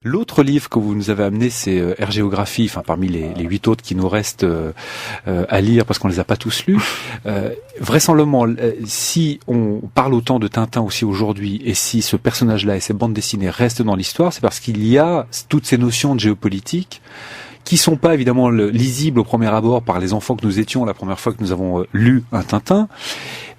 L'autre livre que vous nous avez amené, c'est Air Géographie, enfin parmi les 8 autres qui nous restent à lire parce qu'on les a pas tous lus. Vraisemblablement, si on parle autant de Tintin aussi aujourd'hui, et si ce personnage-là et ces bandes dessinées restent dans l'histoire, c'est parce qu'il y a toutes ces notions de géopolitique qui sont pas évidemment lisibles au premier abord par les enfants que nous étions la première fois que nous avons lu un Tintin,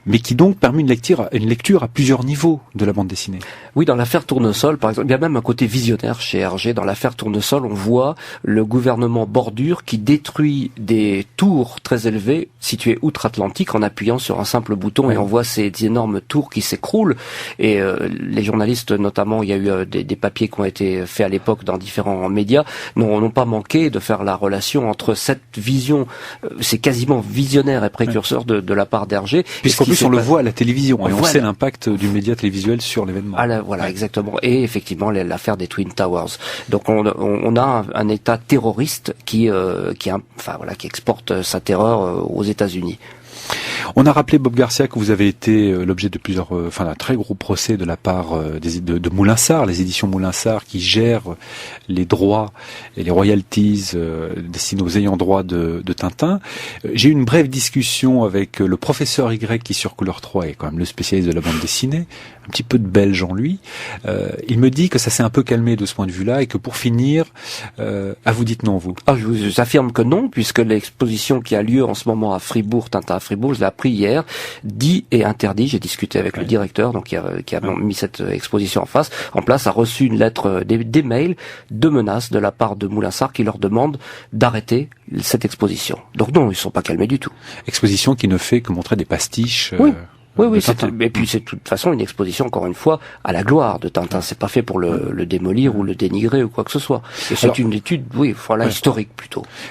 mais qui donc permet une lecture à plusieurs niveaux de la bande dessinée. Oui, dans l'affaire Tournesol, par exemple, il y a même un côté visionnaire chez Hergé. Dans l'affaire Tournesol, on voit le gouvernement Bordure qui détruit des tours très élevées situées outre-Atlantique en appuyant sur un simple bouton, et on voit ces énormes tours qui s'écroulent. Et les journalistes, notamment, il y a eu des papiers qui ont été faits à l'époque dans différents médias, n'ont pas manqué de faire la relation entre cette vision, c'est quasiment visionnaire et précurseur de la part d'Hergé. Puisqu'en plus on le voit à la télévision, et on sait l'impact du média télévisuel sur l'événement. Voilà, exactement. Et effectivement, l'affaire des Twin Towers. Donc on a un État terroriste qui exporte sa terreur aux États-Unis. On a rappelé, Bob Garcia, que vous avez été l'objet de d'un très gros procès de la part de Moulinsart, les éditions Moulinsart, qui gèrent les droits et les royalties destinés aux ayants droit de Tintin. J'ai eu une brève discussion avec le professeur Y qui sur Couleur 3 est quand même le spécialiste de la bande dessinée, un petit peu de belge en lui. Il me dit que ça s'est un peu calmé de ce point de vue-là et que pour finir, vous dites non, vous. Je vous affirme que non, puisque l'exposition qui a lieu en ce moment à Fribourg, Tintin à Fribourg, je l'ai appris hier, dit et interdit. J'ai discuté avec le directeur, donc qui a mis cette exposition en place, a reçu une lettre, des mails de menaces de la part de Moulinsart qui leur demande d'arrêter cette exposition. Donc non, ils ne sont pas calmés du tout. Exposition qui ne fait que montrer des pastiches. Oui, et puis c'est de toute façon une exposition, encore une fois, à la gloire de Tintin. C'est pas fait pour le démolir ou le dénigrer ou quoi que ce soit. Et c'est une étude, historique plutôt.